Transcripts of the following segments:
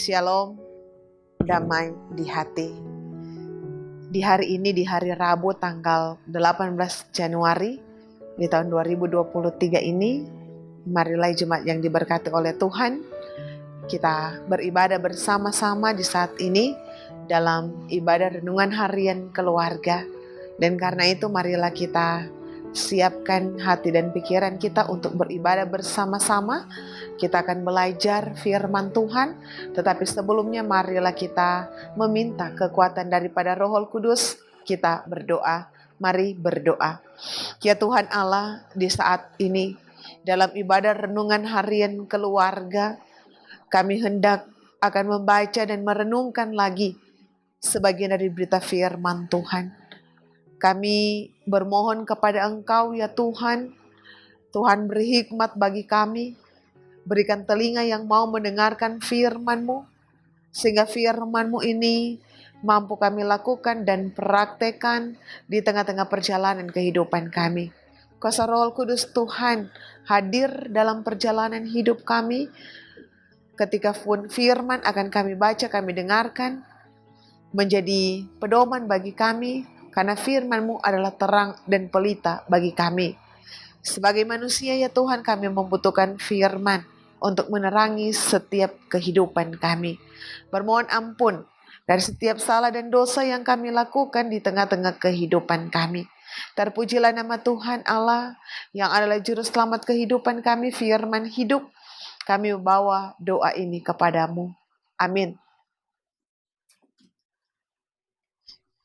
Shalom, damai di hati. Di hari ini, di hari Rabu tanggal 18 Januari di tahun 2023 ini, marilah jemaat yang diberkati oleh Tuhan, kita beribadah bersama-sama di saat ini dalam ibadah renungan harian keluarga. Dan karena itu marilah kita siapkan hati dan pikiran kita untuk beribadah bersama-sama. Kita akan belajar firman Tuhan, tetapi sebelumnya marilah kita meminta kekuatan daripada Roh Kudus. Kita berdoa, mari berdoa. Ya Tuhan Allah, di saat ini dalam ibadah renungan harian keluarga, kami hendak akan membaca dan merenungkan lagi sebagian dari berita firman Tuhan. Kami bermohon kepada Engkau ya Tuhan, Tuhan beri hikmat bagi kami, berikan telinga yang mau mendengarkan firman-Mu, sehingga firman-Mu ini mampu kami lakukan dan praktekkan di tengah-tengah perjalanan kehidupan kami. Kuasa Roh Kudus Tuhan hadir dalam perjalanan hidup kami, ketika firman akan kami baca, kami dengarkan, menjadi pedoman bagi kami, karena firman-Mu adalah terang dan pelita bagi kami. Sebagai manusia ya Tuhan, kami membutuhkan firman untuk menerangi setiap kehidupan kami. Bermohon ampun dari setiap salah dan dosa yang kami lakukan di tengah-tengah kehidupan kami. Terpujilah nama Tuhan Allah yang adalah juru selamat kehidupan kami, firman hidup. Kami membawa doa ini kepadamu. Amin.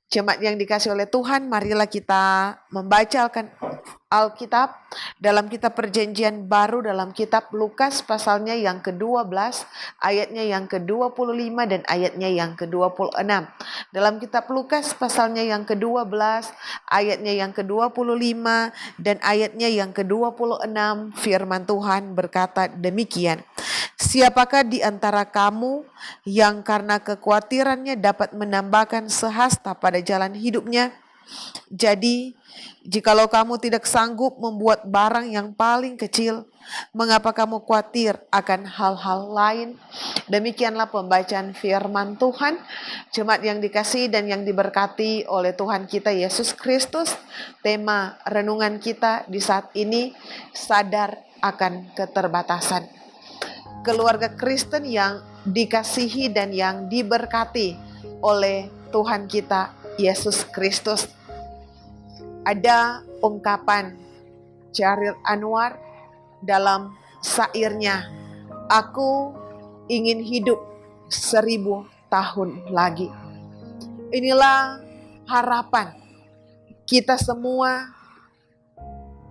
Jemaat yang dikasih oleh Tuhan, marilah kita membaca Alkitab dalam kitab Perjanjian Baru, dalam kitab Lukas pasalnya yang ke-12, ayatnya yang ke-25 dan ayatnya yang ke-26. Dalam kitab Lukas pasalnya yang ke-12, ayatnya yang ke-25 dan ayatnya yang ke-26, firman Tuhan berkata demikian. Siapakah di antara kamu yang karena kekhawatirannya dapat menambahkan sehasta pada jalan hidupnya? Jadi, jikalau kamu tidak sanggup membuat barang yang paling kecil, mengapa kamu khawatir akan hal-hal lain? Demikianlah pembacaan firman Tuhan. Jemaat yang dikasihi dan yang diberkati oleh Tuhan kita Yesus Kristus, tema renungan kita di saat ini, sadar akan keterbatasan. Keluarga Kristen yang dikasihi dan yang diberkati oleh Tuhan kita Yesus Kristus. Ada ungkapan Chairil Anwar dalam syairnya, "Aku ingin hidup 1000 tahun lagi." Inilah harapan kita semua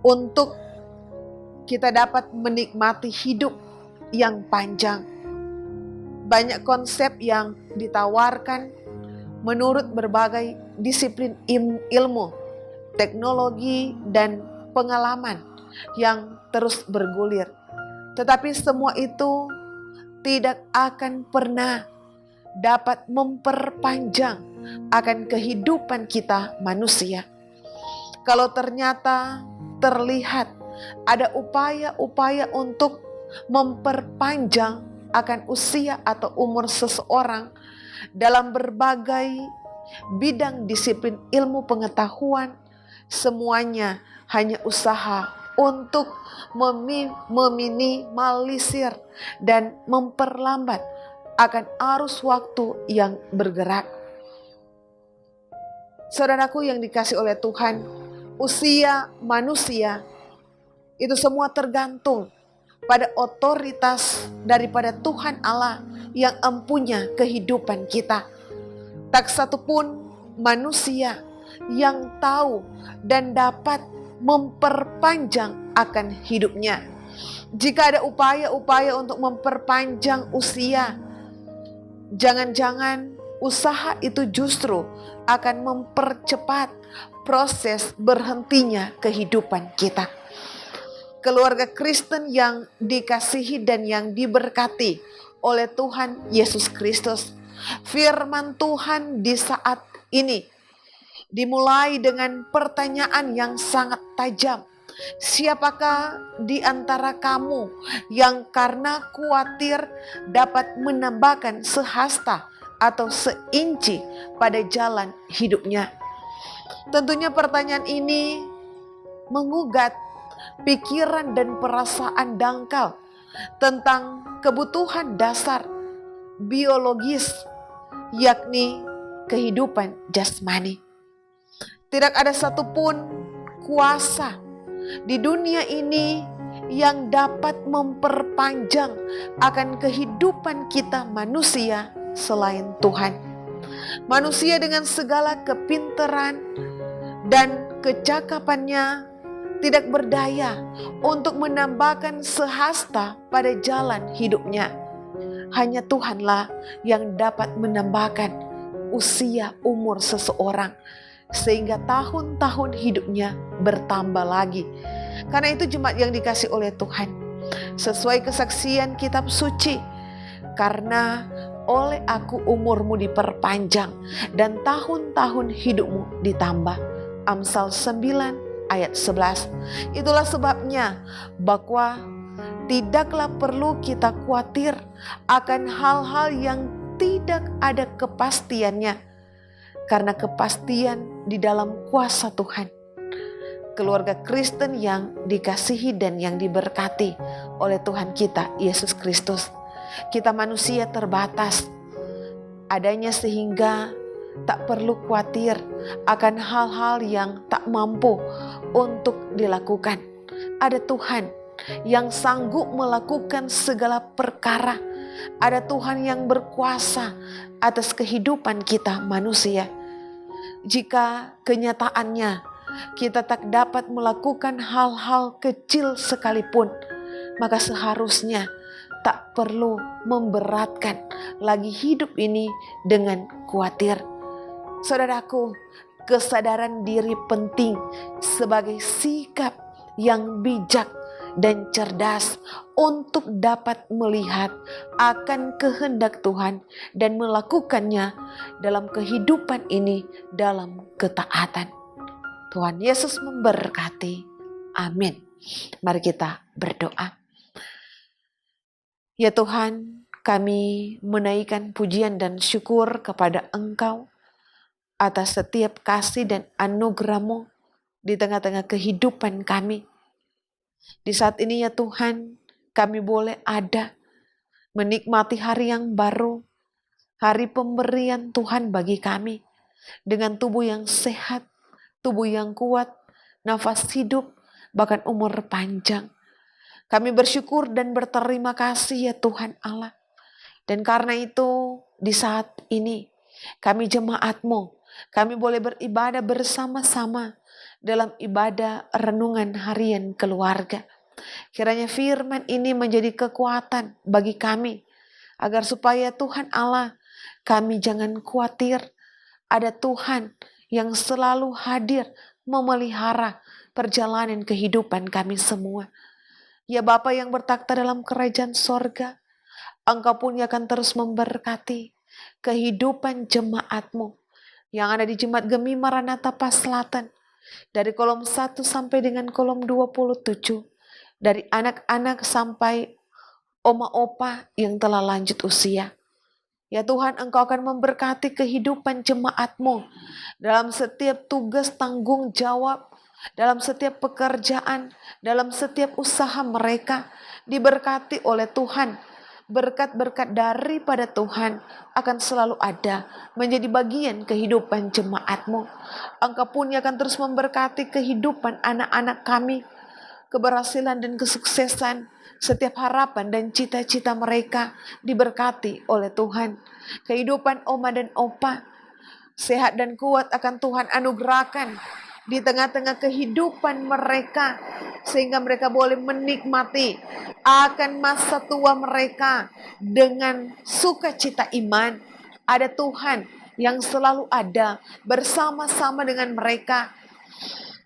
untuk kita dapat menikmati hidup yang panjang. Banyak konsep yang ditawarkan menurut berbagai disiplin ilmu, teknologi, dan pengalaman yang terus bergulir. Tetapi semua itu tidak akan pernah dapat memperpanjang akan kehidupan kita manusia. Kalau ternyata terlihat ada upaya-upaya untuk memperpanjang akan usia atau umur seseorang dalam berbagai bidang disiplin ilmu pengetahuan, semuanya hanya usaha untuk meminimalisir dan memperlambat akan arus waktu yang bergerak. Saudaraku yang dikasihi oleh Tuhan, usia manusia itu semua tergantung pada otoritas daripada Tuhan Allah yang empunya kehidupan kita. Tak satu pun manusia yang tahu dan dapat memperpanjang akan hidupnya. Jika ada upaya-upaya untuk memperpanjang usia, jangan-jangan usaha itu justru akan mempercepat proses berhentinya kehidupan kita. Keluarga Kristen yang dikasihi dan yang diberkati oleh Tuhan Yesus Kristus, firman Tuhan di saat ini dimulai dengan pertanyaan yang sangat tajam Siapakah di antara kamu yang karena khawatir dapat menambahkan sehasta atau seinci pada jalan hidupnya? Tentunya pertanyaan ini mengugat pikiran dan perasaan dangkal tentang kebutuhan dasar biologis, yakni kehidupan jasmani. Tidak ada satupun kuasa di dunia ini yang dapat memperpanjang akan kehidupan kita manusia selain Tuhan. Manusia dengan segala kepintaran dan kecakapannya tidak berdaya untuk menambahkan sehasta pada jalan hidupnya. Hanya Tuhanlah yang dapat menambahkan usia umur seseorang sehingga tahun-tahun hidupnya bertambah lagi. Karena itu jemaat yang dikasihi oleh Tuhan, sesuai kesaksian kitab suci, karena oleh aku umurmu diperpanjang dan tahun-tahun hidupmu ditambah. Amsal 9 ayat 11. Itulah sebabnya bahwa tidaklah perlu kita khawatir akan hal-hal yang tidak ada kepastiannya, karena kepastian di dalam kuasa Tuhan. Keluarga Kristen yang dikasihi dan yang diberkati oleh Tuhan kita Yesus Kristus, kita manusia terbatas adanya sehingga tak perlu khawatir akan hal-hal yang tak mampu untuk dilakukan. Ada Tuhan yang sanggup melakukan segala perkara. Ada Tuhan yang berkuasa atas kehidupan kita manusia. Jika kenyataannya kita tak dapat melakukan hal-hal kecil sekalipun, maka seharusnya tak perlu memberatkan lagi hidup ini dengan khawatir. Saudaraku, kesadaran diri penting sebagai sikap yang bijak dan cerdas untuk dapat melihat akan kehendak Tuhan dan melakukannya dalam kehidupan ini dalam ketaatan. Tuhan Yesus memberkati. Amin. Mari kita berdoa. Ya Tuhan, kami menaikkan pujian dan syukur kepada Engkau atas setiap kasih dan anugerah-Mu di tengah-tengah kehidupan kami. Di saat ini ya Tuhan, kami boleh ada menikmati hari yang baru, hari pemberian Tuhan bagi kami, dengan tubuh yang sehat, tubuh yang kuat, nafas hidup, bahkan umur panjang. Kami bersyukur dan berterima kasih ya Tuhan Allah. Dan karena itu di saat ini kami jemaat-Mu, kami boleh beribadah bersama-sama dalam ibadah renungan harian keluarga. Kiranya firman ini menjadi kekuatan bagi kami, agar supaya Tuhan Allah, kami jangan khawatir. Ada Tuhan yang selalu hadir memelihara perjalanan kehidupan kami semua. Ya Bapa yang bertakhta dalam kerajaan sorga, Engkau pun akan terus memberkati kehidupan jemaat-Mu yang ada di Jemaat Gemi Maranatha Paslatan, dari kolom 1 sampai dengan kolom 27, dari anak-anak sampai oma opa yang telah lanjut usia. Ya Tuhan, Engkau akan memberkati kehidupan jemaat-Mu dalam setiap tugas tanggung jawab, dalam setiap pekerjaan, dalam setiap usaha mereka, diberkati oleh Tuhan. Berkat-berkat daripada Tuhan akan selalu ada menjadi bagian kehidupan jemaat-Mu. Engkau pun akan terus memberkati kehidupan anak-anak kami, keberhasilan dan kesuksesan, setiap harapan dan cita-cita mereka diberkati oleh Tuhan. Kehidupan oma dan opa, sehat dan kuat akan Tuhan anugerahkan di tengah-tengah kehidupan mereka, sehingga mereka boleh menikmati akan masa tua mereka dengan sukacita iman. Ada Tuhan yang selalu ada bersama-sama dengan mereka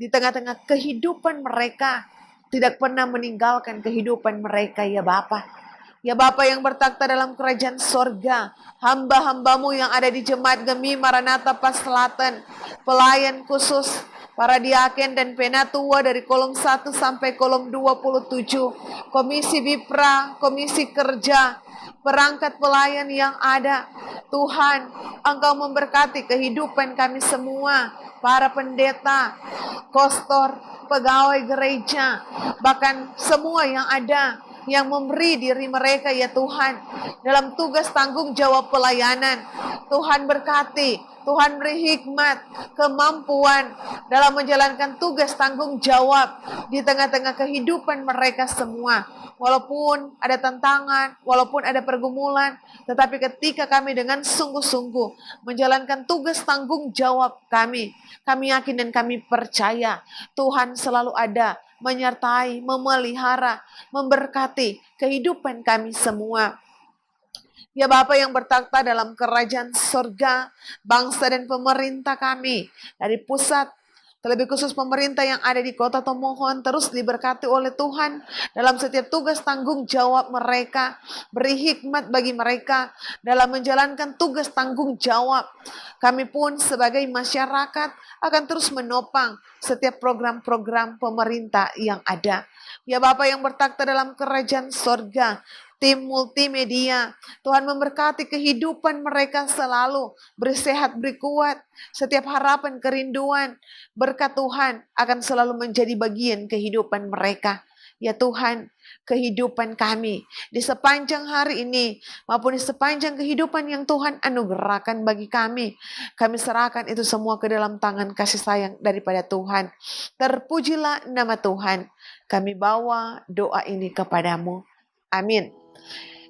di tengah-tengah kehidupan mereka, tidak pernah meninggalkan kehidupan mereka ya Bapa. Ya Bapa yang bertakhta dalam kerajaan sorga, hamba-hambamu yang ada di Jemaat Gemi Maranatha Paslatan, pelayan khusus para diaken dan penatua dari kolom 1 sampai kolom 27, komisi Bipra, komisi kerja, perangkat pelayan yang ada. Tuhan, Engkau memberkati kehidupan kami semua, para pendeta, kostor, pegawai gereja, bahkan semua yang ada, yang memberi diri mereka ya Tuhan, dalam tugas tanggung jawab pelayanan. Tuhan berkati, Tuhan beri hikmat, kemampuan dalam menjalankan tugas tanggung jawab di tengah-tengah kehidupan mereka semua. Walaupun ada tantangan, walaupun ada pergumulan, tetapi ketika kami dengan sungguh-sungguh menjalankan tugas tanggung jawab kami yakin dan kami percaya Tuhan selalu ada, menyertai, memelihara, memberkati kehidupan kami semua. Ya Bapa yang bertakhta dalam kerajaan surga, bangsa dan pemerintah kami, dari pusat, terlebih khusus pemerintah yang ada di kota Tomohon, terus diberkati oleh Tuhan dalam setiap tugas tanggung jawab mereka. Beri hikmat bagi mereka dalam menjalankan tugas tanggung jawab. Kami pun sebagai masyarakat akan terus menopang setiap program-program pemerintah yang ada. Ya Bapa yang bertakhta dalam kerajaan surga, tim multimedia, Tuhan memberkati kehidupan mereka selalu, beri sehat, beri kuat, setiap harapan, kerinduan, berkat Tuhan akan selalu menjadi bagian kehidupan mereka. Ya Tuhan, kehidupan kami di sepanjang hari ini maupun di sepanjang kehidupan yang Tuhan anugerahkan bagi kami serahkan itu semua ke dalam tangan kasih sayang daripada Tuhan. Terpujilah nama Tuhan. Kami bawa doa ini kepadamu. Amin.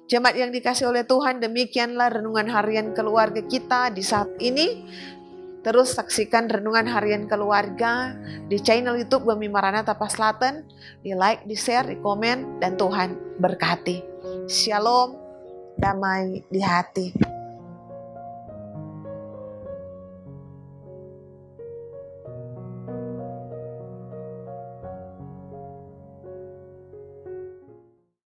Jemaat yang dikasih oleh Tuhan, demikianlah renungan harian keluarga kita di saat ini. Terus saksikan renungan harian keluarga di channel YouTube Bumi Maranatha Paslaten. Di like, di share, di komen, dan Tuhan berkati. Shalom, damai di hati.